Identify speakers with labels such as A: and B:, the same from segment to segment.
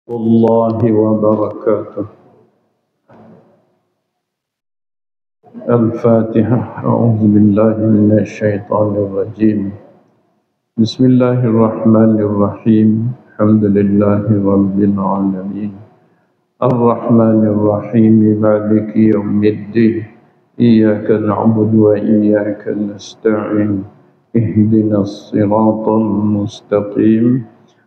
A: الله وبركاته. الفاتحة. أعوذ بالله من الشيطان الرجيم. بسم الله الرحمن الرحيم. الحمد لله رب العالمين الرحمن الرحيم مالك يوم الدين إياك نعبد وإياك نستعين اهدنا الصراط المستقيم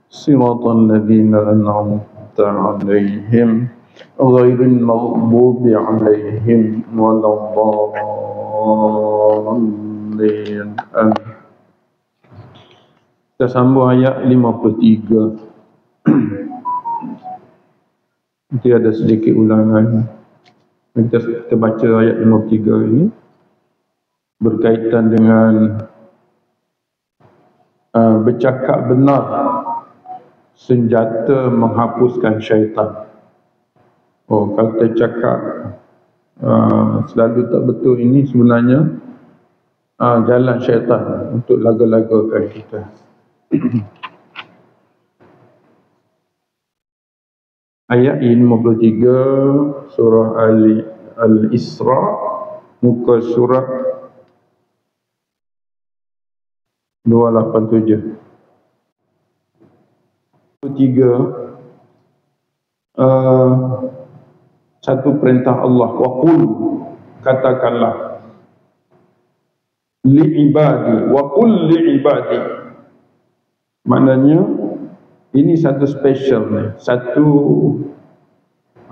A: صراط الذين أنعمت عليهم غير المغضوب عليهم ولا الضالين. Kita sambung ayat 53. Nanti ada sedikit ulangan. Kita baca ayat 53 ini berkaitan dengan bercakap benar senjata menghapuskan syaitan. Kalau kita cakap selalu tak betul, ini sebenarnya jalan syaitan untuk laga-lagakan kita. Ayat 53 surah Al-Isra, muka surat 287. 3 satu perintah Allah, wa qul, katakanlah, li ibadi, wa qul li ibadi. Maknanya ini satu special ni, satu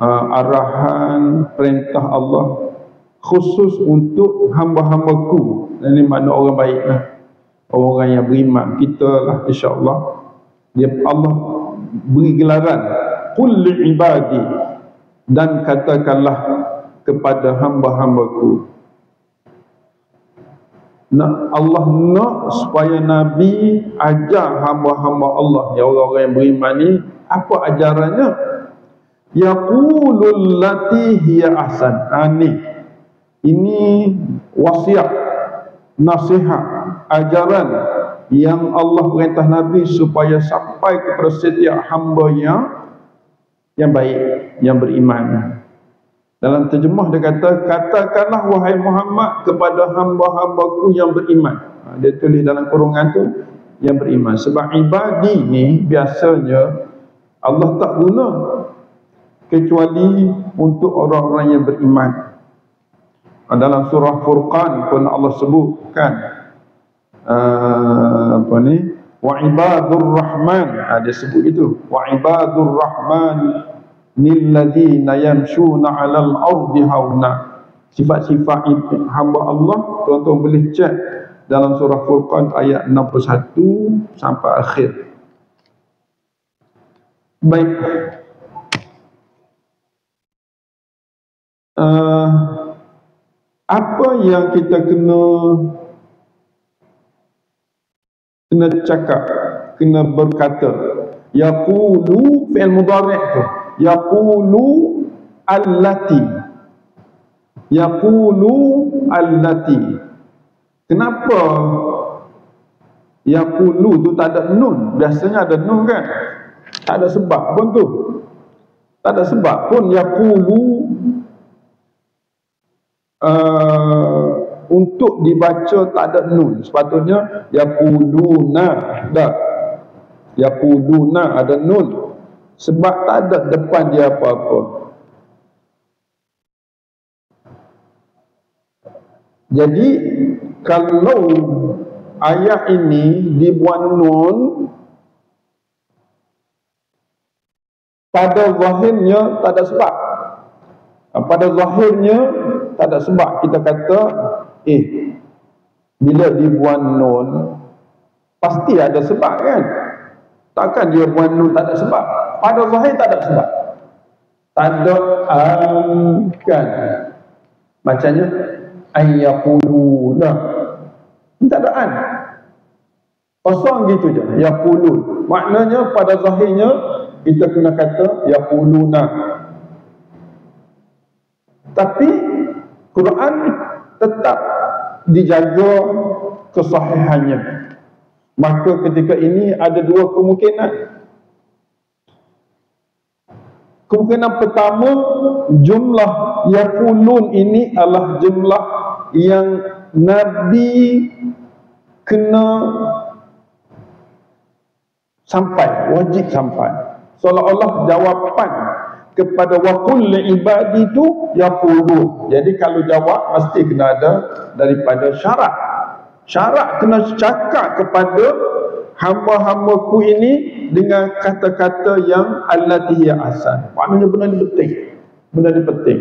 A: arahan perintah Allah khusus untuk hamba-hambaku. Ini makna orang baik lah, orang yang beriman, kita lah, insya-Allah. Allah beri gelaran qul li ibadi, dan katakanlah kepada hamba-hambaku. Allah nak supaya Nabi ajar hamba-hamba Allah, ya orang-orang yang beriman ni, apa ajarannya? Yaqulul lati hiya ahsan. Ini wasiat, nasihat, ajaran yang Allah perintah Nabi supaya sampai kepada setiap hamba yang baik, yang beriman. Dalam terjemah dia kata, katakanlah wahai Muhammad kepada hamba-hambaku yang beriman. Dia tulis dalam kurungan tu, yang beriman. Sebab ibadi ni biasanya Allah tak guna kecuali untuk orang-orang yang beriman. Dalam surah Furqan pun Allah sebutkan wa ibadur rahman, dia sebut itu, wa ibadur rahman nilladzina yamshuna 'alal ardi hauna. Sifat-sifat hamba Allah, tuan-tuan boleh cek dalam surah Furqan ayat 61 sampai akhir. Baik, apa yang kita kena cakap, kena berkata? Yaqulu fi'il mudhari' tu, yaqulu allati, yaqulu allati. Kenapa yaqulu tu tak ada nun? Biasanya ada nun kan? Tak ada sebab pun tu, tak ada sebab pun yaqulu untuk dibaca tak ada nun. Sepatutnya yaquluna, dah, yaquluna ada nun, sebab tak ada depan dia apa-apa. Jadi kalau ayat ini dibuat nun, pada zahirnya tak ada sebab. Pada zahirnya tak ada sebab. Kita kata bila dibuat nun pasti ada sebab kan? Takkan dia buat nun tak ada sebab. Pada zahir tak ada sebab, tak ada kan. Bacanya ayyaquluna, tak ada an, kosong gitu je, yaqulun. Maknanya pada zahirnya kita kena kata yaquluna. Tapi Quran tetap dijaga kesahihannya. Maka ketika ini ada dua kemungkinan. Kemungkinan pertama, jumlah yaqulun ini adalah jumlah yang Nabi kena sampai, wajib sampai. Seolah-olah jawapan kepada waqul li ibadi itu yaqulun. Jadi kalau jawab mesti kena ada daripada syarat. Syarat kena cakap kepada hamba-hambaku ini dengan kata-kata yang allati hiya ahsan. Maknanya benda ni penting. Benda ni penting.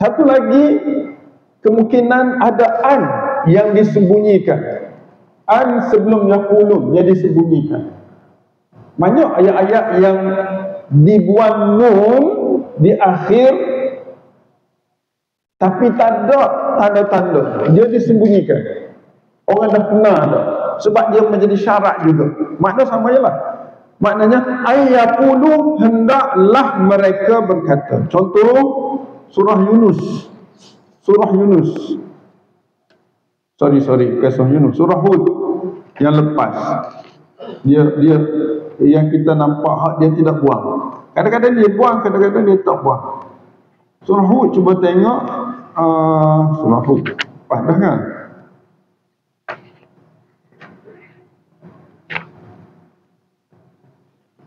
A: Satu lagi, kemungkinan ada an yang disembunyikan. An sebelum yaqulun yang disembunyikan. Banyak ayat-ayat yang dibuang nun di akhir tapi tak ada tanda-tanda, dia disembunyikan. Orang dah kenal dah, sebab dia menjadi syarat juga. Makna sama jelah. Maknanya ayyaqulu, hendaklah mereka berkata. Contoh surah Yunus. Surah Yunus. Sorry, kisah Yunus. Surah Hud yang lepas. Dia yang kita nampak hak dia tidak buang. Kadang-kadang dia buang, kadang-kadang dia tak buang. Surah Hud, cuba tengok surah Hud. Padah kan?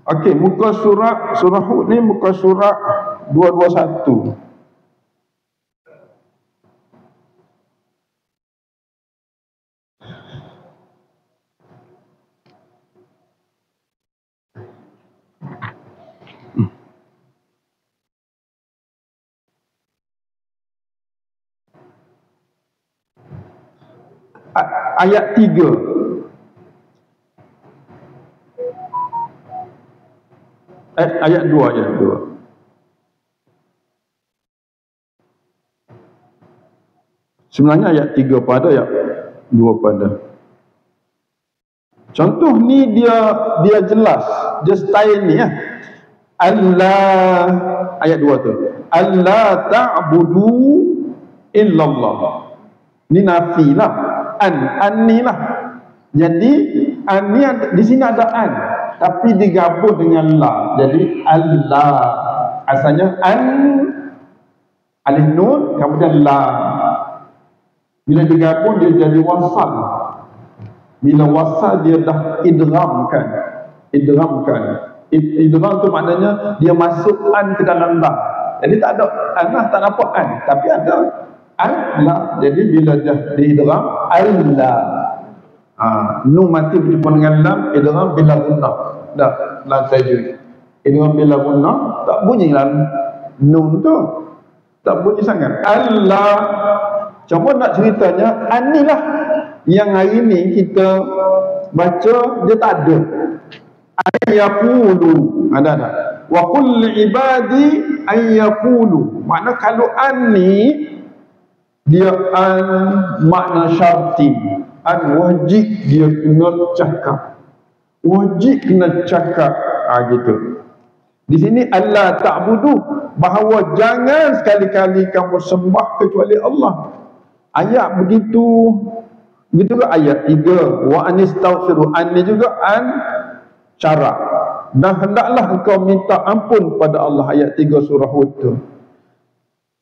A: Okey, muka surah Hud ni muka surat 221. Ayat 3. Ayat 2. Sebenarnya ayat 3 pada, ayat 2 pada. Contoh ni dia jelas, dia style ni ya. Allah, ayat 2 tu. Allah ta'budu illallah. Ni nafi lah. An ni lah. Jadi an ni di sini ada an, tapi digabung dengan la. Jadi Allah. Asalnya an, alif nun, kemudian la. Bila digabung dia jadi wasal. Bila wasal dia dah idghamkan. Idgham tu maknanya dia masuk an ke dalam la. Jadi tak ada an lah, tak nampak an, tapi ada an la. Jadi bila dah diidgham Allah. Nun mati berjumpa dengan lam, idgham bila gunnah. Dah lam saja. Idgham bila gunnah, tak bunyi lam nun tu. Tak bunyi sangat. Allah. Cuma nak ceritanya anilah yang hari ni kita baca dia tak ada. Ayyaqulu. Ada. Wa qul li ibadi ayyaqulu. Makna kalau ani dia an makna syarti. An wajib dia kena cakap. Wajib kena cakap. Gitu. Di sini Allah ta'budu, bahawa jangan sekali-kali kamu sembah kecuali Allah. Ayat begitu juga ayat 3. Wa anistaghfiru. An ni juga an syarat. Dan hendaklah engkau minta ampun pada Allah. Ayat 3 surah Hud tu.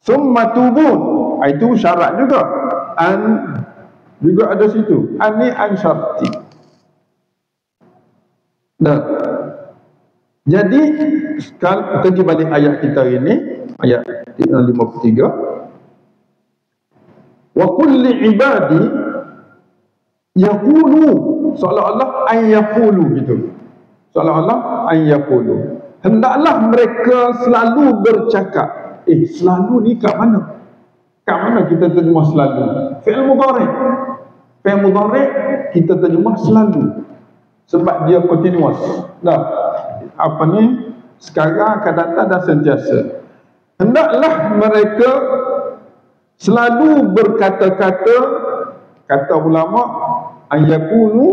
A: Summa tubun. Itu syarat juga. An juga ada situ. An ni an syarti. Dah. Jadi sekarang kita balik ayat kita ini, ayat 53. Wa qul li ibadi yaqulu, seolah-olah an yaqulu gitu. Seolah-olah an yaqulu. Hendaklah mereka selalu bercakap. Selalu ni kat mana? Kat mana kita terjemah selalu? Fi'il mudhari'. Fi'il mudhari' kita terjemah selalu. Sebab dia continuous. Dah. Apa ni? Sekarang akan datang dan sentiasa. Hendaklah mereka selalu berkata-kata, kata ulama, ayyakulu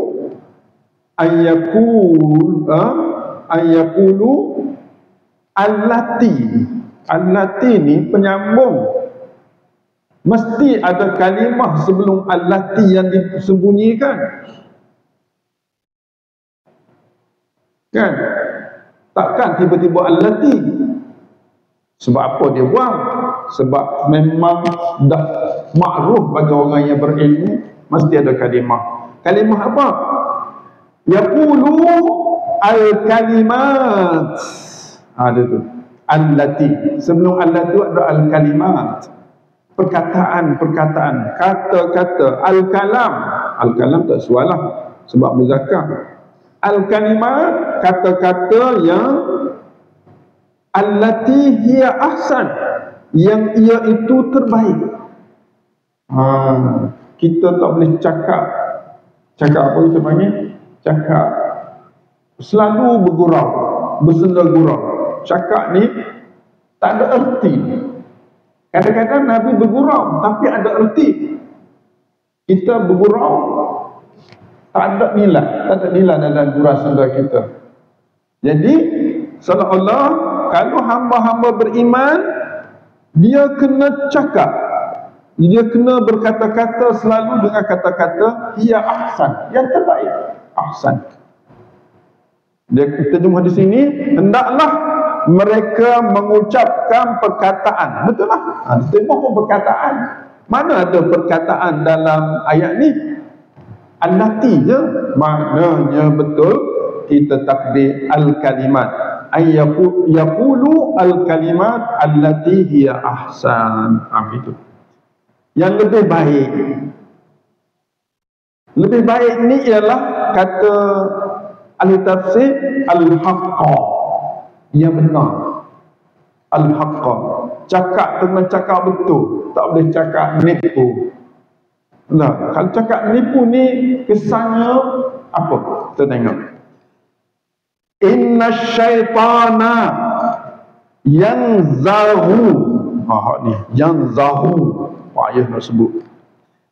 A: allati. Allati ni penyambung. Mesti ada kalimah sebelum allati yang disembunyikan. Kan? Takkan tiba-tiba allati. Sebab apa dia buang? Sebab memang dah makruf bagi orang yang berilmu, mesti ada kalimah. Kalimah apa? Yaqulu al-kalimat. Ada tu. Allati. Sebelum allati ada al-kalimat. Perkataan-perkataan, kata-kata. Al-kalam. Al-kalam tak sualah sebab muzakkar. Al-kalimat, kata-kata yang allati hiya ahsan, yang ia itu terbaik. Kita tak boleh cakap apa kita panggil? Cakap selalu bergurau, bersenda-gurau. Cakap ni tak ada erti. Kadang-kadang Nabi bergurau tapi ada erti. Kita bergurau tak ada nilai dalam gurau senda kita. Jadi seolah-olah kalau hamba-hamba beriman, dia kena cakap, dia kena berkata-kata selalu dengan kata-kata hiya ahsan, yang terbaik. Ahsan. Dia terjemah di sini, hendaklah mereka mengucapkan perkataan. Betul lah. Terjemah pun perkataan. Mana ada perkataan dalam ayat ni? Allati je. Maknanya betul kita takdir al-kalimat. Yaqulu al-kalimat allati hiya ahsan. Itu. Yang lebih baik. Lebih baik ni ialah kata ahli tafsir al-haqqa, yang benar. Al-haqqa, cakap dengan cakap betul, tak boleh cakap nipu. Nah, kalau cakap nipu ni kesannya apa? Kita tengok. Inna syaitana yanzahu. Ni yanzahu. Payah nak sebut.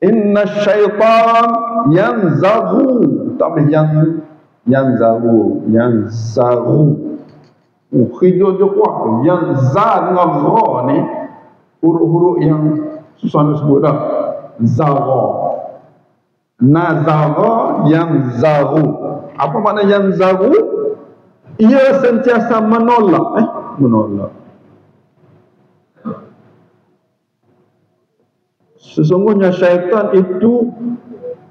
A: Inna syaitan yanzahu. Tak boleh yanzahu. Hijau dia kuat tu. Yang za dengan ra ni huruf-huruf yang susah nak sebut dah. Zara, nazara, yanzaru. Apa makna yanzaru? Ia sentiasa menolak. Menolak. Sesungguhnya syaitan itu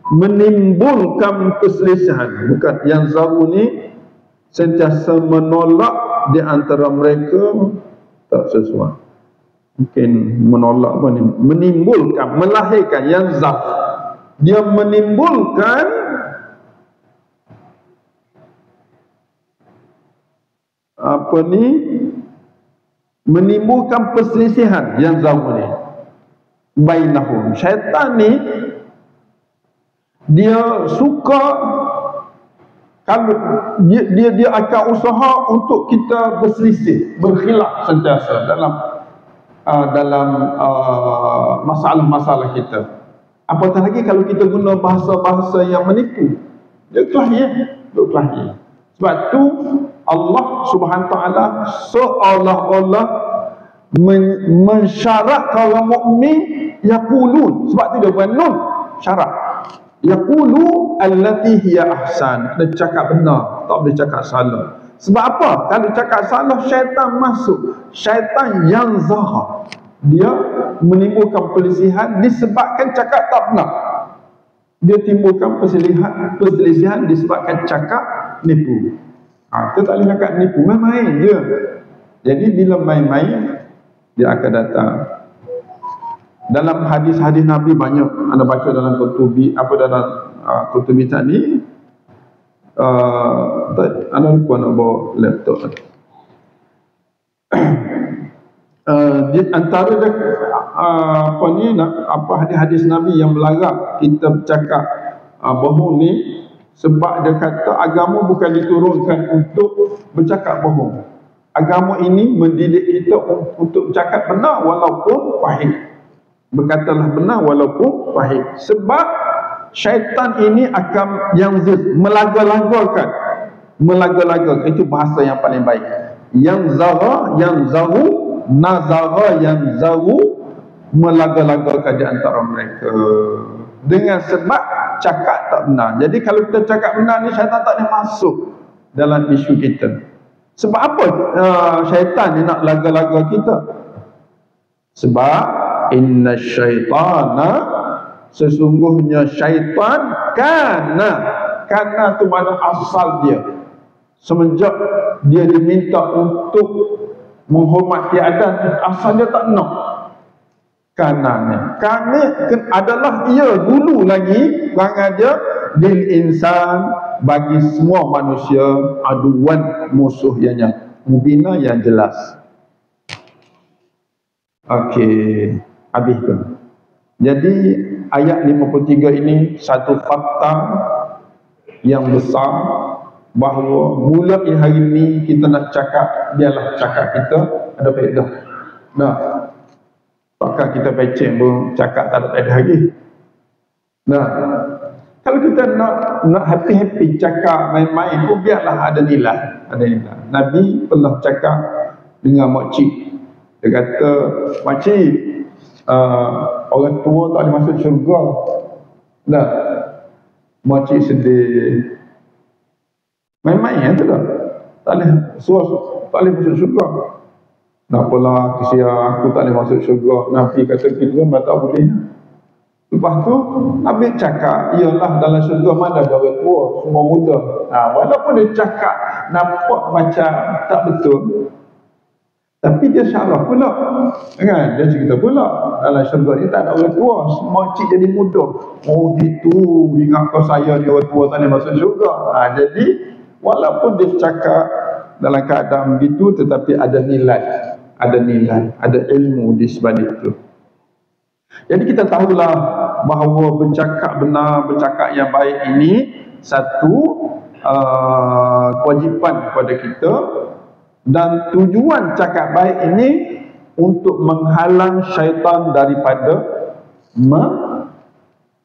A: menimbulkan perselisihan. Bukan, yanzaru ni sentiasa menolak di antara mereka, tak sesuai. Mungkin menolak apa ni? Menimbulkan, melahirkan, yanzah. Dia menimbulkan apa ni? Menimbulkan perselisihan yanzah ni. Bainahum. Syaitan ni dia suka, kalau dia akan usaha untuk kita berselisih, berkhilaf sentiasa dalam masalah-masalah kita. Apatah lagi kalau kita guna bahasa-bahasa yang menipu, dia kelahi. Sebab tu Allah Subhanahu taala seolah-olah mensyaratkan orang mukmin yaqulun. Sebab tu dia buat nun syarat. Yaqulu allati hiya ahsan. Dia cakap benar, tak boleh cakap salah. Sebab apa? Kalau cakap salah, syaitan masuk. Syaitan yang zahar, dia menimbulkan perselisihan disebabkan cakap tak benar. Dia timbulkan perselisihan disebabkan cakap nipu. Kita tak boleh cakap nipu, main-main je. Jadi bila main-main, dia akan datang. Dalam hadis-hadis Nabi banyak anda baca dalam kutubi, dalam kutubi tadi. Anda lupa nak bawa laptop. Di antara hadis-hadis Nabi yang melarang kita bercakap bohong ni, sebab dia kata agama bukan diturunkan untuk bercakap bohong. Agama ini mendidik kita untuk bercakap benar walaupun pahit. Berkatalah benar walaupun pahit. Sebab syaitan ini akan melaga-lagakan. Itu bahasa yang paling baik. Yanzaru, nazara, yanzaru, melaga-lagakan di antara mereka. Dengan sebab cakap tak benar. Jadi kalau kita cakap benar ni, syaitan tak boleh masuk dalam isu kita. Sebab apa syaitan ni nak laga-laga kita? Sebab inna syaitana, sesungguhnya syaitan, kana tu mana asal dia. Semenjak dia diminta untuk menghormati adan, asal dia tak nak. Kana adalah ia dulu lagi perangai dia lil insan, bagi semua manusia, aduan, musuh yang mubina, yang jelas. Okey, habis tu. Jadi ayat 53 ini satu fakta yang besar, bahawa mula hari ini kita nak cakap, biarlah cakap kita ada faedah. Nah, takkan kita peceng pun cakap tak ada faedah lagi. Nah, kalau kita nak happy-happy cakap main-main pun biarlah ada nilai, Nabi pernah cakap dengan makcik. Dia kata, makcik, orang tua tak boleh masuk syurga. Nah, makcik sedih. Main-main tu dah. Tak boleh tak boleh masuk syurga. Nampalah kesian aku tak boleh masuk syurga. Nabi kata kita memang tak boleh. Lepas tu Nabi cakap, iyalah dalam syurga mana ada orang tua, semua muda. Walaupun dia cakap nampak macam tak betul, tapi dia syarah pula, kan? Dia cerita pula dalam syurga ni tak ada orang tua, semua cik jadi muda. Oh gitu, ingat kau saya ni orang tua tak boleh masuk syurga. Jadi walaupun dia cakap dalam keadaan begitu, tetapi ada nilai, ada ilmu di sebalik itu. Jadi kita tahulah bahawa bercakap benar, bercakap yang baik ini satu kewajipan kepada kita, dan tujuan cakap baik ini untuk menghalang syaitan daripada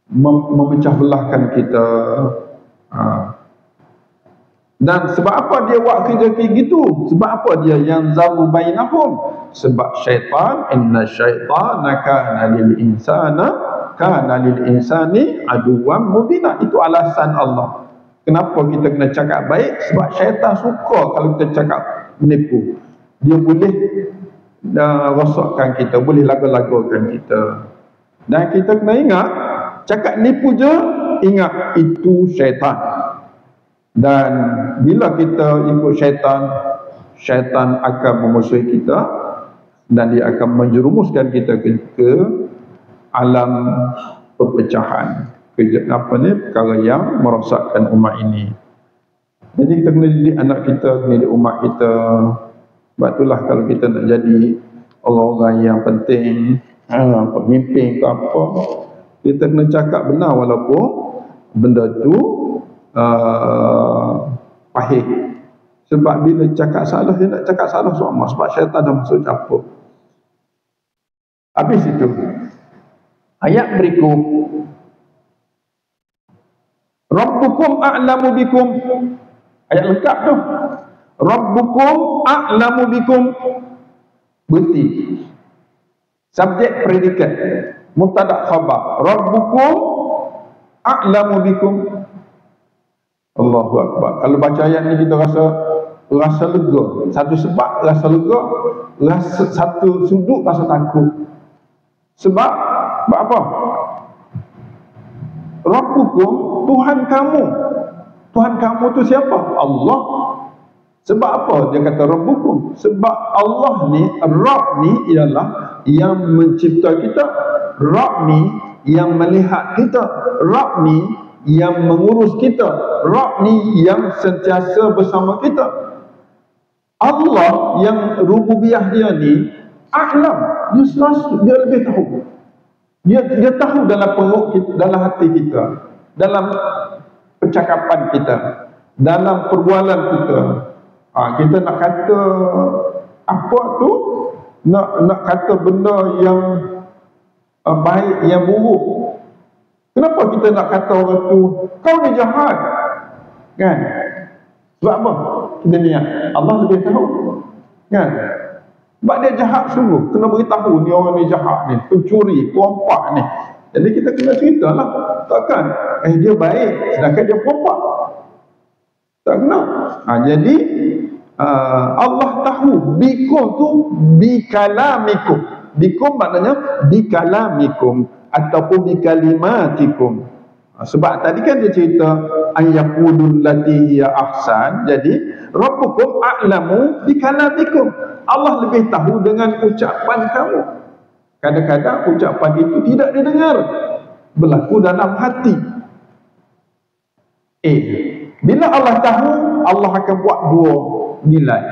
A: memecah belahkan kita. Dan sebab apa dia buat kerja kayak gitu? Sebab apa dia yang zalu bainahum? Sebab syaitan, inna syaitana kana lil insani aduwwan mubina. Itu alasan Allah kenapa kita kena cakap baik. Sebab syaitan suka kalau kita cakap menipu. Dia boleh rosakkan kita, boleh laga-lagakan kita. Dan kita kena ingat, cakap nipu je, ingat itu syaitan. Dan bila kita ikut syaitan, syaitan akan memusuhi kita, dan dia akan menjerumuskan kita ke alam perpecahan, perkara yang merosakkan umat ini. Jadi kita kena didik anak kita, kena didik umat kita. Sebab itulah kalau kita nak jadi orang-orang yang penting, pemimpin ke apa, kita kena cakap benar walaupun benda tu pahit. Sebab bila cakap salah, dia nak cakap salah semua, sebab syaitan dah masuk campur. Habis itu ayat berikut, Rabbukum a'lamu bikum. Ayat lengkap tu, Rabbukum a'lamu bikum. Berhenti, subjek predikat, mubtada khabar. Rabbukum a'lamu bikum. Allahu Akbar. Kalau baca ayat ni kita rasa lega. Satu sebab rasa lega, satu sudut rasa takut. Sebab apa? Rabbukum, Tuhan kamu. Tuhan kamu tu siapa? Allah. Sebab apa dia kata Rabbukum? Sebab Allah ni, Rabb ni ialah yang mencipta kita. Rabb ni yang melihat kita. Rabb ni yang mengurus kita. Rabb ni yang sentiasa bersama kita. Allah yang rububiyah dia ni a'lam, dia lebih tahu. Dia tahu dalam perut kita, dalam hati kita, dalam percakapan kita, dalam perbualan kita. Kita nak kata apa tu, nak kata benda yang baik, yang buruk. Kenapa kita nak kata orang tu kau ni jahat? Kan? Sebab apa? Kita niat Allah lebih tahu. Kan? Sebab dia jahat sungguh, kena beritahu ni orang ni jahat ni, pencuri, perompak ni. Jadi kita kena ceritalah. Takkan dia baik sedangkan dia perompak. Tak kena. Jadi Allah tahu. Bikum tu bikalamikum. Bikum maknanya bikalamikum ataupun bikalimatikum. Sebab tadi kan dia cerita ayyaqulul lati hiya ahsan. Jadi rabbukum a'lamu bikalamikum. Allah lebih tahu dengan ucapan kamu. Kadang-kadang ucapan itu tidak didengar, berlaku dalam hati. Bila Allah tahu, Allah akan buat dua nilai.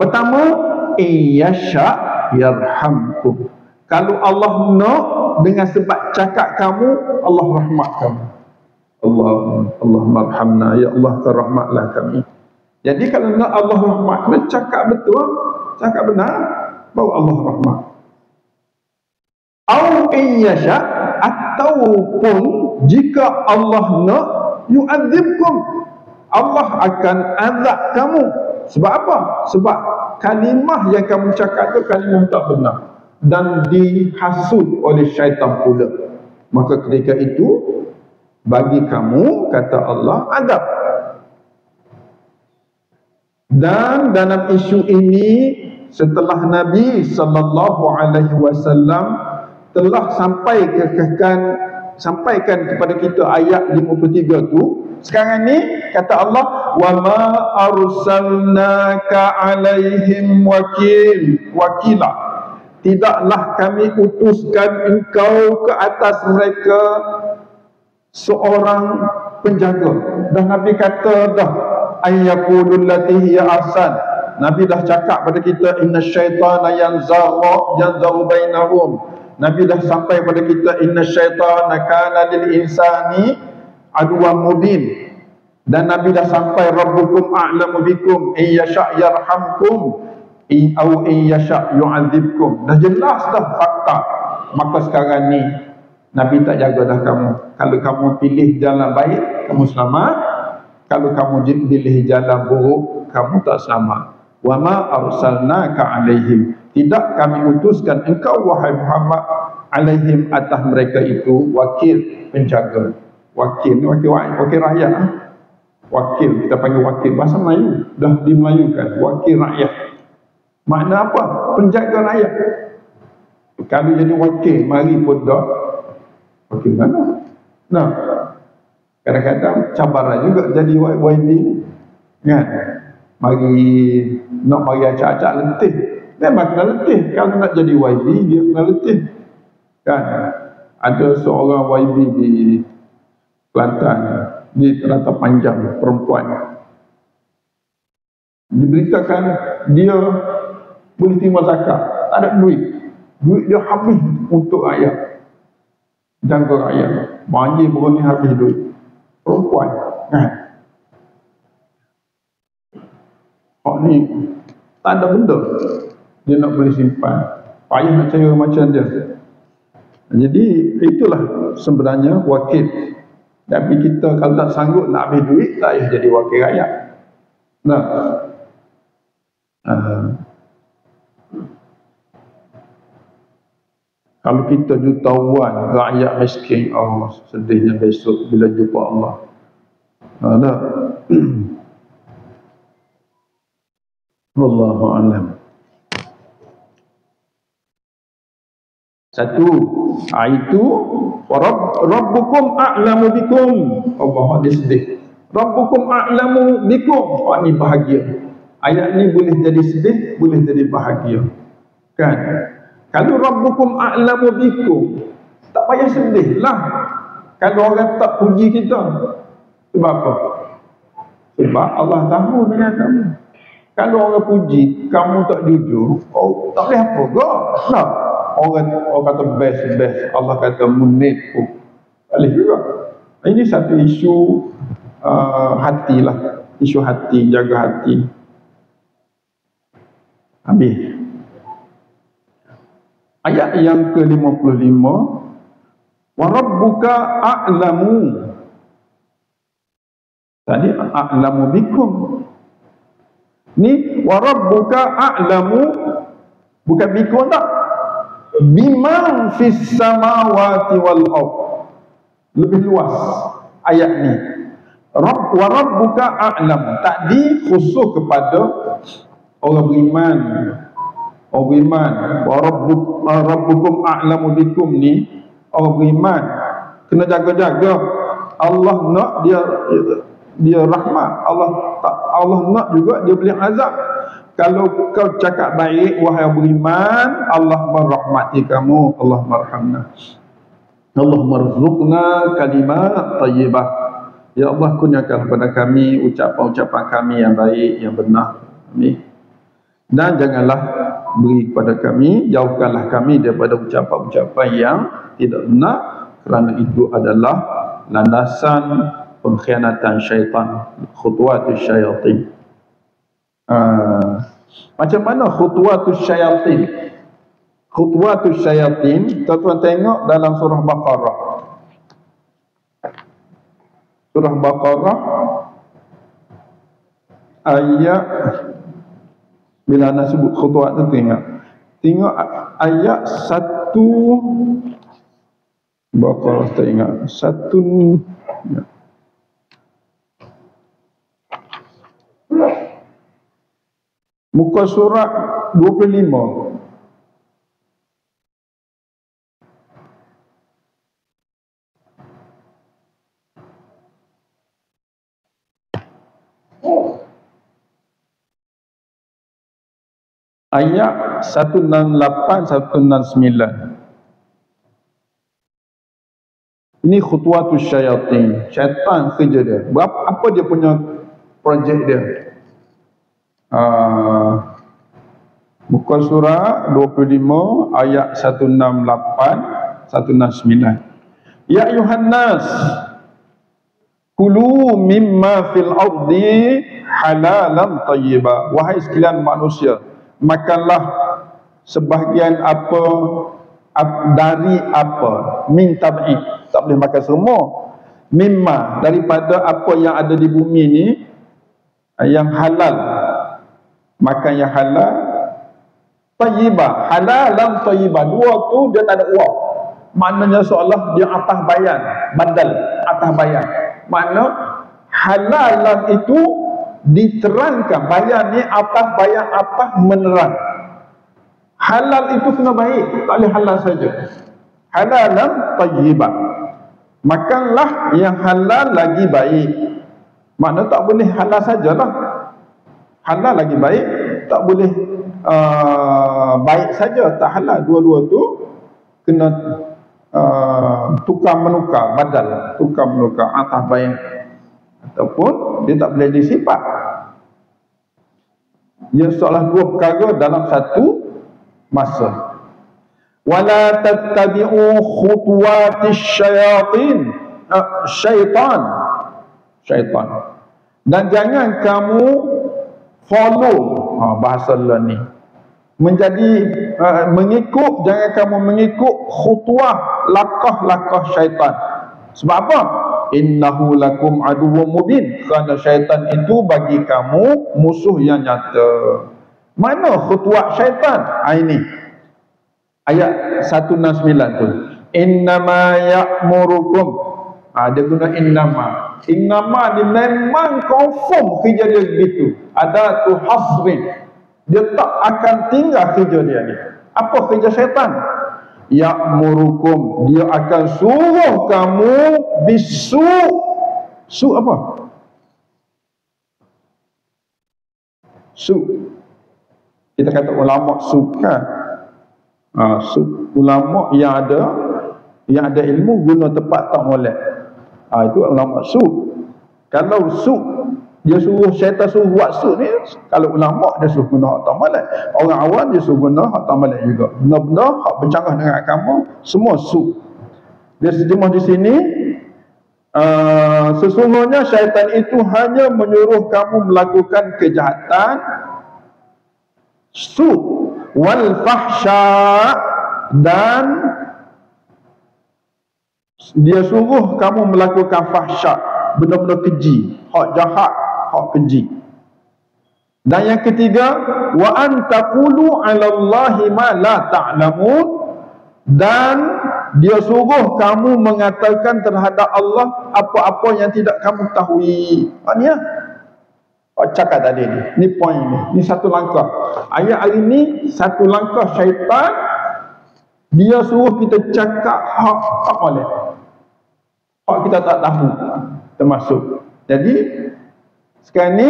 A: Pertama, yasha yarhamkum. Kalau Allah nak, dengan sebab cakap kamu, Allah rahmat kamu. Allah marhamna, ya Allah rahmatlah kami. Jadi kalau nak Allah rahmat, cakap betul, cakap benar, baru Allah rahmat. Au yasha, ataupun jika Allah nak, yu'adzibkum, Allah akan azab kamu. Sebab apa? Sebab kalimah yang kamu cakap itu kalimah tak benar dan dihasut oleh syaitan pula. Maka ketika itu bagi kamu, kata Allah, azab. Dan dalam isu ini, setelah Nabi SAW telah sampaikan kepada kita ayat 53 tu, sekarang ni kata Allah, wa ma arsalnaka alaihim wakila, tidaklah kami utuskan engkau ke atas mereka seorang penjaga. Dah Nabi kata dah, ayyaqulul lati hiya ahsan. Nabi dah cakap pada kita, inna syaitana yanzaru bainahum. Nabi dah sampai pada kita, inna syaitana kana lil insani aduwwan mubin. Dan Nabi dah sampai, rabbukum a'lamu bikum in yasha' yarhamkum au in yasha' yu'adzibkum. Dah jelas dah fakta. Maka sekarang ni Nabi tak jaga dah kamu. Kalau kamu pilih jalan baik, kamu selamat. Kalau kamu pilih jalan buruk, kamu tak selamat. Wa ma arsalnaka alaihim, tidak kami utuskan engkau wahai Muhammad alaihim, atas mereka itu wakil, penjaga. Wakil rakyat. Wakil, kita panggil wakil, bahasa Melayu dah dimelayukan, wakil rakyat. Makna apa? Penjaga rakyat. Kalau jadi wakil, mari pun dah wakil mana? Nah, kadang-kadang cabaran juga jadi YB kan? Nak bagi acak-acak letih. Memang kena letih. Kalau nak jadi YB, dia kena letih kan? Ada seorang YB di Kelantan, di Kelantan Panjang, perempuan, diberitakan dia boleh terima zakat, tak ada duit dia habis untuk rakyat, jaga rakyat, banjir berani habis duit. Perempuan kan, ni tak ada benda dia nak boleh simpan, payah nak cara macam dia. Jadi itulah sebenarnya wakil. Tapi kita kalau tak sanggup nak habis duit, tak payah jadi wakil rakyat. Nah, kalau kita jutawan, rakyat miskin, Allah sedihnya besok bila jumpa Allah. Wallahu a'lam. Satu, itu rabbukum a'lamu bikum. Allah dia sedih. Rabbukum a'lamu bikum. Ni bahagia. Ayat ni boleh jadi sedih, boleh jadi bahagia. Kan? Kalau rabbukum a'lamu bikum, tak payah sedih lah kalau orang tak puji kita. Sebab apa? Sebab Allah tahu dengan kamu. Kalau orang puji, kamu tak jujur, tak boleh apa ke? Nah, orang kata best, Allah kata menipu, boleh juga. Ini satu isu hati lah, isu hati, jaga hati. Habis. Ayat yang ke-55, wa rabbuka a'lamu. Tadi a'lamu bikum. Ni wa rabbuka a'lamu, bukan bikum tak, biman fis samawati wal ardh. Lebih luas ayat ni. Wa rabbuka a'lam, tak dikhusus kepada orang beriman. Orang beriman, wa rabbukum a'lamu bikum ni orang beriman kena jaga-jaga. Allah nak dia rahmat, Allah nak juga dia boleh azab. Kalau kau cakap baik wahai beriman, Allah merahmati kamu, Allah marhamna, Allah marzuqna kalimat tayyibah. Ya Allah, kurniakan kepada kami ucapan-ucapan kami yang baik, yang benar. Amin. Dan janganlah beri kepada kami, jauhkanlah kami daripada ucapan-ucapan yang tidak benar, kerana itu adalah landasan pengkhianatan syaitan, khutuwatus syaitan. Macam mana khutuwatus syaitan? Khutuwatus syaitan, tuan-tuan tengok dalam surah Baqarah. Surah Baqarah ayat, bila nak sebut khutuwat tu tengok ayat 1 Baqarah, tak ingat 1 ya. Muka surat 25. Ayat 168 169. Ini khutuwatus syaitan. Syaitan kerja dia. Apa dia punya projek dia? Muka surat 25 ayat 168 169. Ya ayuhan nas kulu mimma fil ardi halalan tayyiba. Wahai sekalian manusia, makanlah sebahagian apa dari apa, min tab'i, tak boleh makan semua. Mimma, daripada apa yang ada di bumi ni yang halal, makan yang halal. Tayyibah, halalan tayyibah, dua tu dia tak ada uang, maknanya seolah dia atas bayan, badal atas bayan. Makna halalan itu diterangkan, bayan ni atas bayan, atas menerang. Halal itu kena baik, tak boleh halal saja. Halalan tayyibah, makanlah yang halal lagi baik. Makna tak boleh halal sajalah, halal lagi baik, tak boleh baik saja, tak halal. Dua-dua tu kena tukar menukar, badal, tukar menukar, atas baik, ataupun dia tak boleh disifat. Ia seolah dua perkara dalam satu masa. Wala tattabi'u khutuwatis syaitan, syaitan. Dan jangan kamu follow, bahasa ni menjadi mengikut, jangan kamu mengikut khutuwah, langkah-langkah syaitan. Sebab apa? Innahu lakum aduwwum mubin, kerana syaitan itu bagi kamu musuh yang nyata. Mana khutuwat syaitan? Ini ayat 169 tu. Innama ya'murukum. Dia guna innama. Innama ni memang confirm kerja dia begitu. Ada tu hasrin. Dia tak akan tinggal kerja dia ni. Apa kerja syaitan? Ya'murukum, dia akan suruh kamu bisu. Su apa? Su. Kita kata ulama suka. Ulama yang ada ilmu guna tempat tak molek. Itu ulama su. Kalau su, dia suruh syaitan suruh buat su ni, kalau ulama dia suruh guna hak tak molek. Orang awam dia suruh guna hak tak molek juga. Benar-benar hak bercanggah dengan agama, semua su. Dia terjemah di sini, sesungguhnya syaitan itu hanya menyuruh kamu melakukan kejahatan, su, wal fahsya, dan dia suruh kamu melakukan fahsya, benda-benda keji, hak jahat, hak keji. Dan yang ketiga, wa an taqulu 'ala Allahi ma la ta'lamun, dan dia suruh kamu mengatakan terhadap Allah apa-apa yang tidak kamu tahui. Maknanya cakap tadi ni poin ni satu langkah. Ayat hari ni satu langkah syaitan, dia suruh kita cakap hak tak boleh, hak kita tak tahu termasuk. Jadi sekarang ni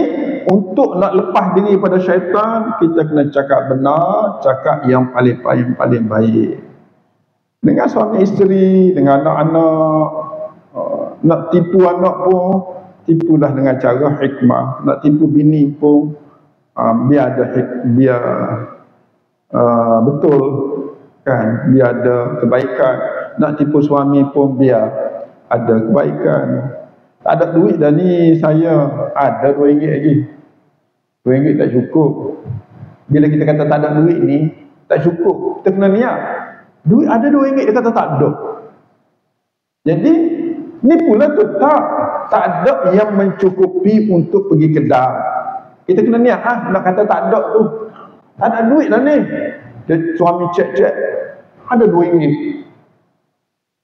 A: untuk nak lepas diri pada syaitan, kita kena cakap benar, cakap yang paling baik dengan suami isteri, dengan anak-anak. Nak tipu anak pun tipulah dengan cara hikmah. Nak tipu bini pun biar ada biar betul kan, biar ada kebaikan. Nak tipu suami pun biar ada kebaikan. Tak ada duit dah ni, saya ada RM2 lagi. RM2 tak cukup. Bila kita kata tak ada duit ni, tak cukup, kita kena niat. Duit ada RM2, dia kata tak ada. Jadi ni pula tu tak ada yang mencukupi untuk pergi kedai. Kita kena niat nak kata tak ada tu, tak ada duit dah ni. Suami cek ada RM2,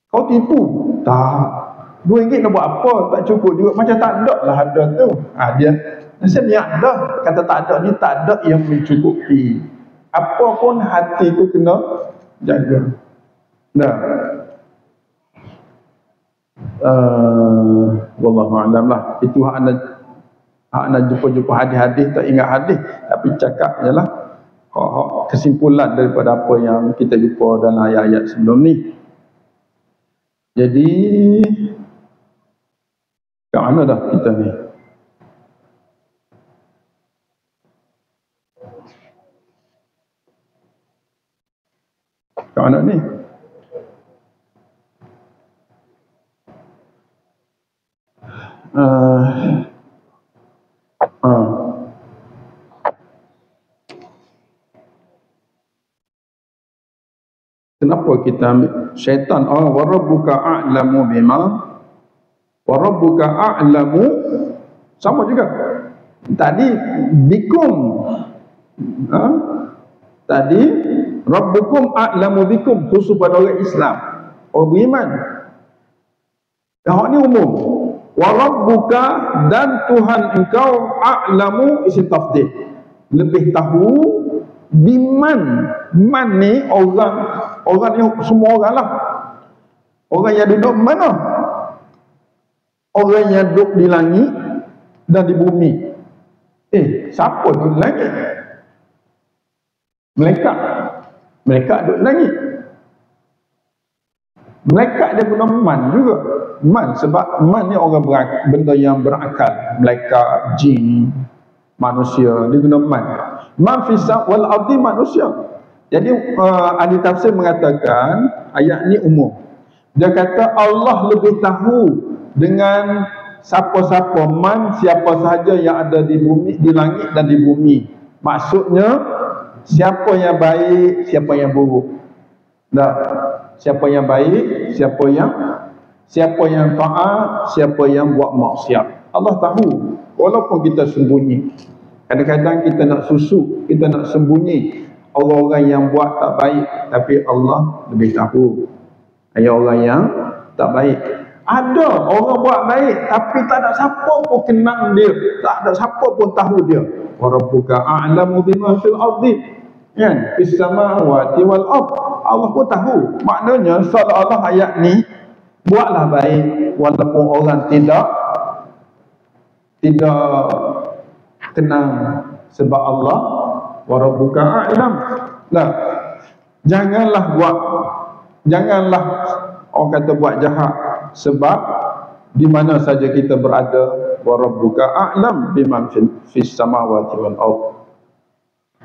A: kau tipu tak? RM2 nak buat apa? Tak cukup juga, macam tak ada lah ada tu. Dia nasib niat dah, kata tak ada ni, tak ada yang mencukupi. Apa pun hati tu kena jaga. Dah. Wallahu a'lam lah. Itu hak nak jumpa hadis-hadis, tak ingat hadis, tapi cakap jelah kesimpulan daripada apa yang kita jumpa dalam ayat-ayat sebelum ni. Jadi kat mana dah kita ni? Kat mana ni? Kenapa kita ambil syaitan? Wa rabbuka a'lamu bima, wa rabbuka a'lamu, sama juga. Tadi bikum, tadi rabbukum a'lamu bikum, khusus pada orang Islam, orang beriman. Hak ni umum. Wa rabbuka, dan Tuhan engkau, a'lamu isim tafdhil, lebih tahu, biman. Man ni orang ni semua orang lah. Orang yang duduk mana? Orang yang duduk di langit dan di bumi. Siapa duduk di langit? Malaikat. Malaikat duduk di langit. Malaikat dia guna man juga. Man, sebab man ni orang benda yang berakal. Malaikat, jin, manusia, dia guna man. Man fisa wal ardi, manusia. Jadi ahli tafsir mengatakan ayat ni umum. Dia kata Allah lebih tahu dengan siapa-siapa man, siapa sahaja yang ada di bumi, di langit dan di bumi. Maksudnya siapa yang baik, siapa yang buruk. Siapa yang baik, siapa yang taat, siapa yang buat maksiat. Allah tahu, walaupun kita sembunyi. Kadang-kadang kita nak susuk, kita nak sembunyi orang-orang yang buat tak baik, tapi Allah lebih tahu orang yang tak baik. Ada orang buat baik, tapi tak ada siapa pun kenal dia, tak ada siapa pun tahu dia. Wa rabbuka a'lamu bima fil ardi, kan, fis samawati wal ard. Allah pun tahu. Maknanya seolah-olah ayat ni, buatlah baik walaupun orang tidak kenal, sebab Allah wa rabbuka a'lam. Janganlah orang kata buat jahat, sebab di mana saja kita berada, wa rabbuka a'lam biman fis samawati wal ard.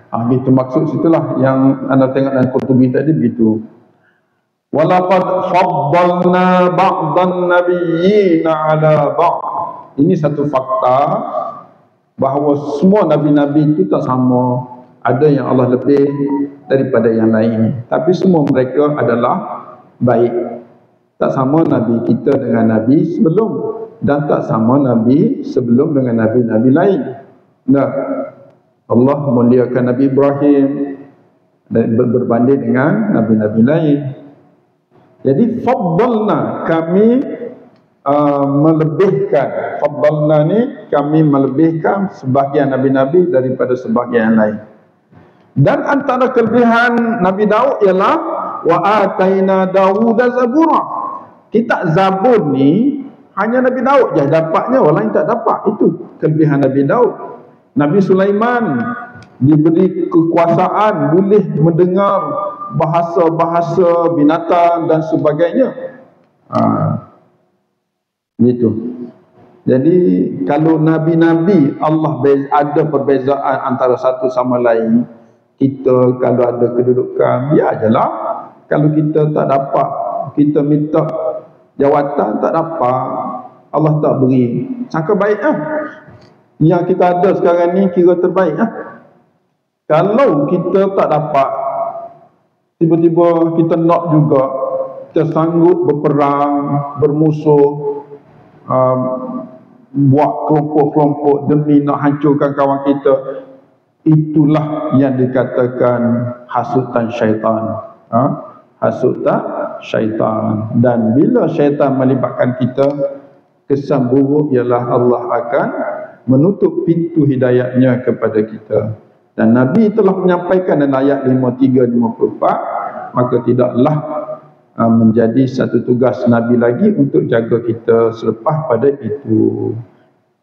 A: Gitu maksud situlah yang anda tengok dalam Qurtubi tadi begitu. Walaqad faddalna ba'dan nabiyyina 'ala ba'd. Ini satu fakta bahawa semua nabi-nabi itu tak sama. Ada yang Allah lebih daripada yang lain, tapi semua mereka adalah baik. Tak sama nabi kita dengan nabi sebelum, dan tak sama nabi sebelum dengan nabi-nabi lain. Allah muliakan Nabi Ibrahim dan berbanding dengan nabi-nabi lain. Jadi faddalna, kami melebihkan. Faddalna ni kami melebihkan sebahagian nabi-nabi daripada sebahagian yang lain. Dan antara kelebihan Nabi Daud ialah wa ataina Dauda zabura. Kitab Zabur ni hanya Nabi Daud je dapatnya, orang lain tak dapat. Itu kelebihan Nabi Daud. Nabi Sulaiman diberi kekuasaan boleh mendengar bahasa-bahasa binatang dan sebagainya. Gitu. Jadi kalau nabi-nabi Allah ada perbezaan antara satu sama lain. Kita kalau ada kedudukan, ya ajalah. Kalau kita tak dapat, kita minta jawatan tak dapat, Allah tak beri, sangka baik Yang kita ada sekarang ni kira terbaik Kalau kita tak dapat, tiba-tiba kita nak juga, kita sanggup berperang, bermusuh, buat kelompok-kelompok demi nak hancurkan kawan kita, itulah yang dikatakan hasutan syaitan. Hasutan syaitan. Dan bila syaitan melibatkan kita, kesan buruk ialah Allah akan menutup pintu hidayahnya kepada kita. Dan Nabi telah menyampaikan dalam ayat 53-54, maka tidaklah menjadi satu tugas Nabi lagi untuk jaga kita selepas pada itu.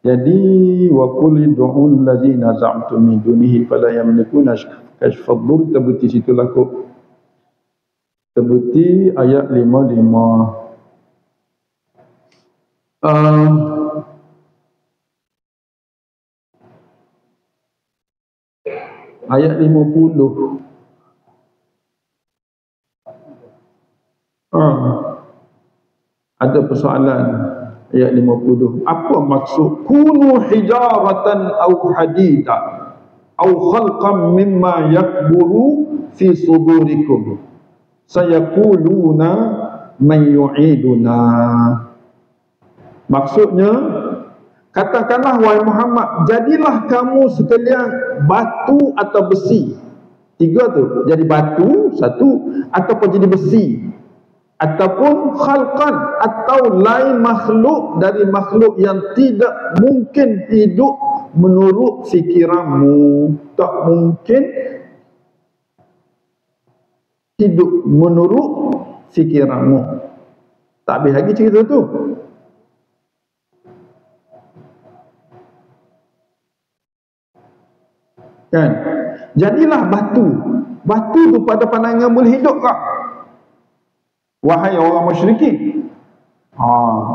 A: Jadi wa qul ud'ul ladzina za'amtum min dunihi fala yamlikuna kashfad dur, terbukti situlah kok. Terbukti ayat 55. Ayat 50. Ada persoalan ayat 50. Apa maksud kunu hijaratan aw hadida aw khalqan mimma yakburu fi sudurikum sayaquluna man yu'iduna. Maksudnya, katakanlah wahai Muhammad, jadilah kamu sekalian batu atau besi. Tiga tu, jadi batu satu, ataupun jadi besi, ataupun khalqan, atau lain makhluk dari makhluk yang tidak mungkin hidup menurut fikiranmu. Tak mungkin hidup menurut fikiranmu. Tak habis lagi cerita tu. Kan? Jadilah batu. Batu tu pada pandangan boleh hidup tak? Wahai orang musyrikin,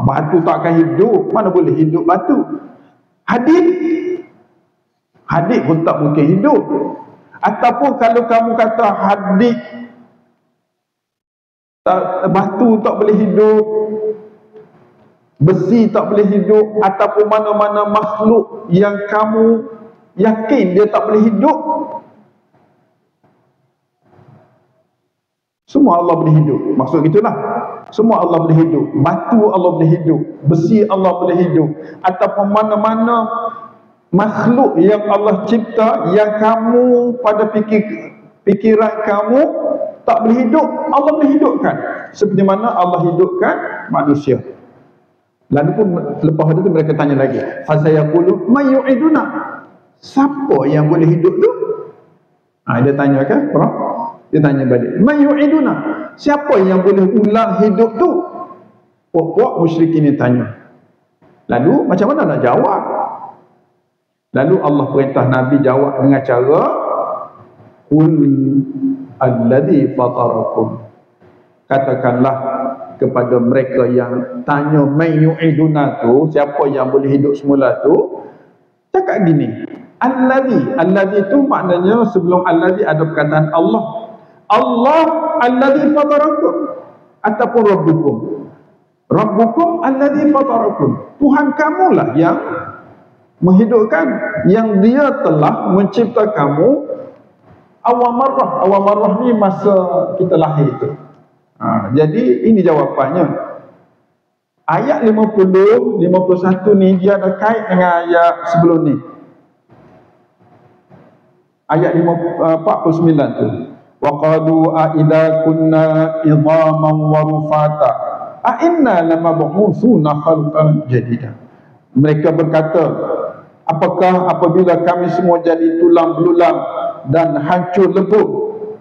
A: batu tak akan hidup. Mana boleh hidup batu? Hadid, hadid pun tak mungkin hidup. Ataupun kalau kamu kata hadid, batu tak boleh hidup, besi tak boleh hidup, ataupun mana-mana makhluk yang kamu yakin dia tak boleh hidup, semua Allah boleh hidup. Maksud gitulah. Semua Allah boleh hidup. Batu Allah boleh hidup, besi Allah boleh hidup, ataupun mana-mana makhluk yang Allah cipta yang kamu pada fikiran kamu tak boleh hidup, Allah boleh hidupkan. Seperti mana Allah hidupkan manusia. Lalu pun lepas itu mereka tanya lagi, fasayaqulu may yu'iduna, siapa yang boleh hidup tu? Dia tanya kan, dia tanya balik, may yu'iduna, siapa yang boleh ulang hidup tu? Puak-puak musyrikin ni tanya. Lalu macam mana nak jawab? Lalu Allah perintah Nabi jawab dengan cara qul alladhi fatarakum. Katakanlah kepada mereka yang tanya may yu'iduna tu, siapa yang boleh hidup semula tu, cakap gini, alladhi tu maknanya sebelum alladhi ada perkataan Allah. Allah alladhi fatarakum, ataupun rabbukum. Rabbukum alladhi fatarakum, Tuhan kamulah yang menghidupkan, yang dia telah mencipta kamu awal marrah. Awal marrah ni masa kita lahir tu. Jadi ini jawapannya. Ayat 50, 51 ni dia ada kait dengan ayat sebelum ni. Ayat 49 tu. Wa qalu a idza kunna idhaman wa rufata a inna lamab'utsuna khalqan jadida. Mereka berkata, apakah apabila kami semua jadi tulang belulang dan hancur lebur,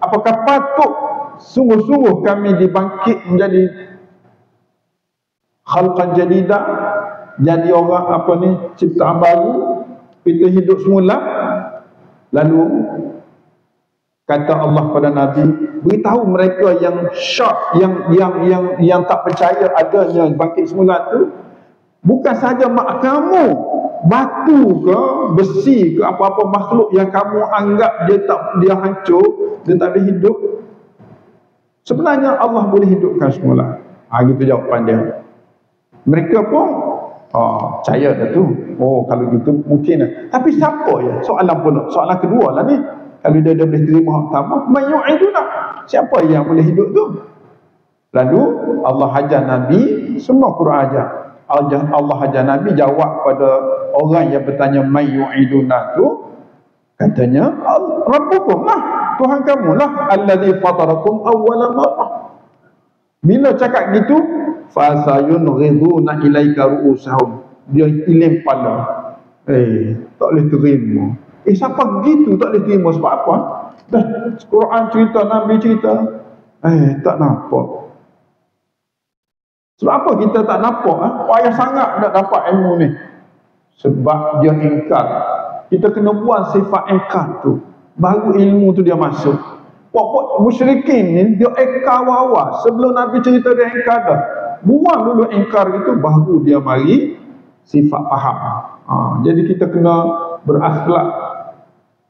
A: apakah patut sungguh-sungguh kami dibangkit menjadi khalqan jadida, jadi orang apa ni, ciptaan baru, kita hidup semula. Lalu kata Allah pada Nabi, beritahu mereka yang syak, yang tak percaya adanya bangkit semula tu, bukan saja mak kamu, batu ke besi ke apa-apa makhluk yang kamu anggap dia hancur, dia tak boleh hidup, sebenarnya Allah boleh hidupkan semula. Gitu jawapan dia. Mereka pun percaya dah tu. Kalau gitu mungkin. Tapi siapa ya? Soalan kedua lah ni. Kalau dia boleh terima hak pertama, mayu'iduna, siapa yang boleh hidup tu? Lalu Allah ajar Nabi, semua Quran ajar. Allah ajar Nabi jawab pada orang yang bertanya mayu'iduna tu, katanya Rabbukum lah, Tuhan kamu lah, alladzi fatarakum awwala marrah. Bila cakap gitu, fasayunghiduna ilaika ru'usahum, dia ilim kepala. Tak boleh terima. Siapa gitu tak boleh terima sebab apa? Dah Quran cerita, Nabi cerita, tak nampak. Sebab apa kita tak nampak? Payah sangat nak dapat ilmu ni. Sebab dia ingkar. Kita kena buang sifat ingkar tu, baru ilmu tu dia masuk. Pokok musyrikin ni dia ingkar awal. Sebelum Nabi cerita dia ingkar dah. Buang dulu ingkar itu, baru dia mari sifat faham. Jadi kita kena berakhlak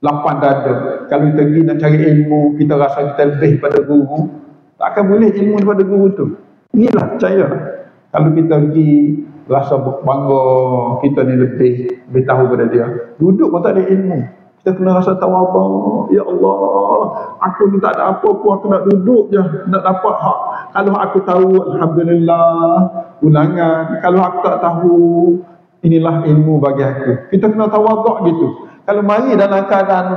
A: lapang dada. Kalau kita pergi nak cari ilmu, kita rasa kita lebih pada guru, tak akan boleh ilmu daripada guru tu. Inilah percaya. Kalau kita pergi rasa bangga kita ni lebih tahu pada dia, duduk pun tak ada ilmu, kita kena rasa tawaduk. Ya Allah, aku ni tak ada apa pun, aku nak duduk je, nak dapat hak. Kalau aku tahu, alhamdulillah, ulangan. Kalau aku tak tahu, inilah ilmu bagi aku. Kita kena tawaduk gitu. Kalau mari dalam keadaan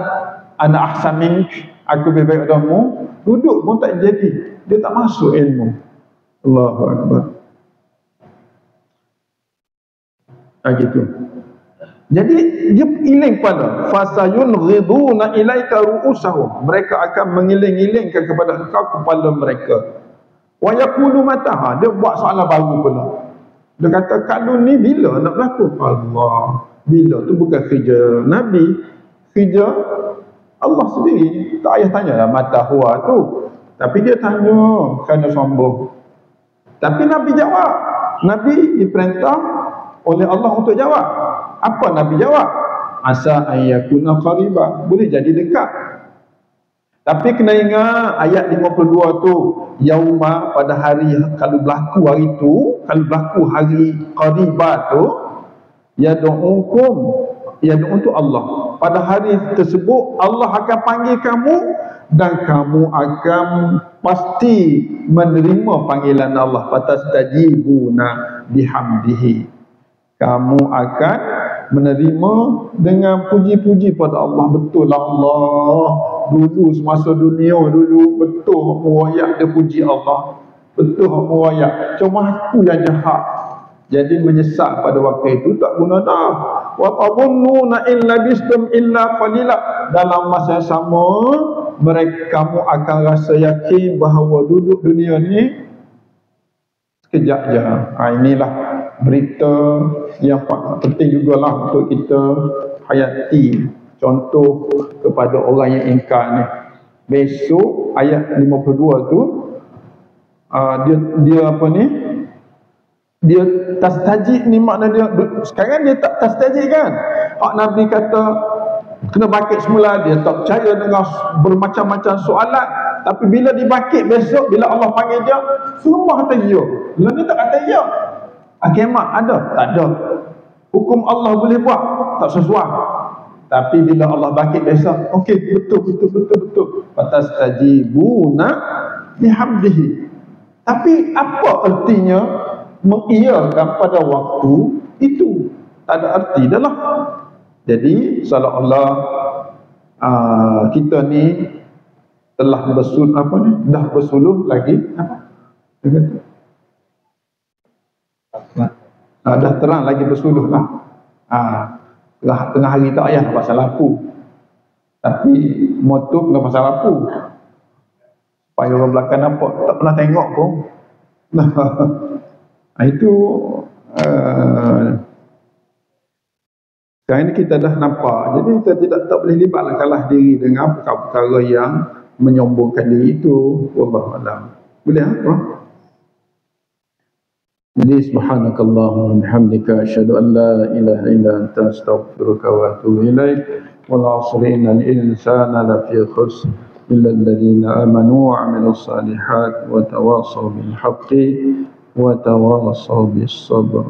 A: ana ahsan mink, aku lebih baik darimu, duduk pun tak jadi, dia tak masuk ilmu. Allahu Akbar. Gitu. Jadi dia iling pada fasayunghiduna ilaika ru'usahum, mereka akan mengiling-ilingkan kepada engkau kepala mereka. Wa yaqulu mataha, dia buat soalan baru pula. Dia kata, kalau ni bila nak berlaku? Allah, bila tu bukan kerja Nabi, kerja Allah sendiri. Tak payah tanyalah mata huwa tu. Tapi dia tanya kerana sombong. Tapi Nabi jawab. Nabi diperintah oleh Allah untuk jawab. Apa Nabi jawab? Asa ayyakuna qariba, boleh jadi dekat. Tapi kena ingat ayat 52 tu, yauma, pada hari, kalau berlaku hari tu, kalau berlaku hari qariba tu, yad'ukum, yad'u tu Allah. Pada hari tersebut Allah akan panggil kamu dan kamu akan pasti menerima panggilan Allah. Fatastajibuna bihamdihi, kamu akan menerima dengan puji-puji pada Allah. Betul lah Allah. Dulu semasa dunia dulu, betul muwayak dia puji Allah. Betul muwayak. Cuma aku yang jahat. Jadi menyesal pada waktu itu tak guna dah. Wa tabunnuna illa bistum illa qalila. Dalam masa yang sama, kamu akan rasa yakin bahawa duduk dunia ni sekejap je. Inilah berita yang penting jugalah untuk kita hayati, contoh kepada orang yang ingkar ni. Besok ayat 52 tu dia apa ni, dia tastajib ni, makna dia sekarang dia tak tastajib kan. Hak Nabi kata kena bangkit semula, dia tak percaya dengan bermacam-macam soalan. Tapi bila dibangkit besok, bila Allah panggil dia, semua kata ya. Bila ni tak kata ya. Kiamat ada? Tak ada. Hukum Allah boleh buat? Tak sesuai. Tapi bila Allah bangkit besok, okey, betul. Fatastajibuna bihamdihi. Tapi apa artinya mengiyakan pada waktu itu? Tak ada arti dah lah. Jadi seolah-olah kita ni telah bersul apa ni, dah bersuluh lagi apa dia kata, dah terang lagi bersuluh lah. Tengah hari tak payah nak pasal lampu, tapi motor kena pasal lampu supaya orang belakang nampak, tak pernah tengok pun. Itu sekarang ini kita dah nampak. Jadi kita tak boleh libatlah kalah diri dengan perkara-perkara yang menyombongkan diri itu. Wallahualam. Boleh apa? Jadi subhanakallahumma wa bihamdika asyhadu an la ilaha illa anta astaghfiruka wa atubu ilaik. Wal 'asri innal insana lafi khusr illa alladhina amanu wa 'amilus salihat wa tawassaw bil haqqi wa tawassaw bis sabr.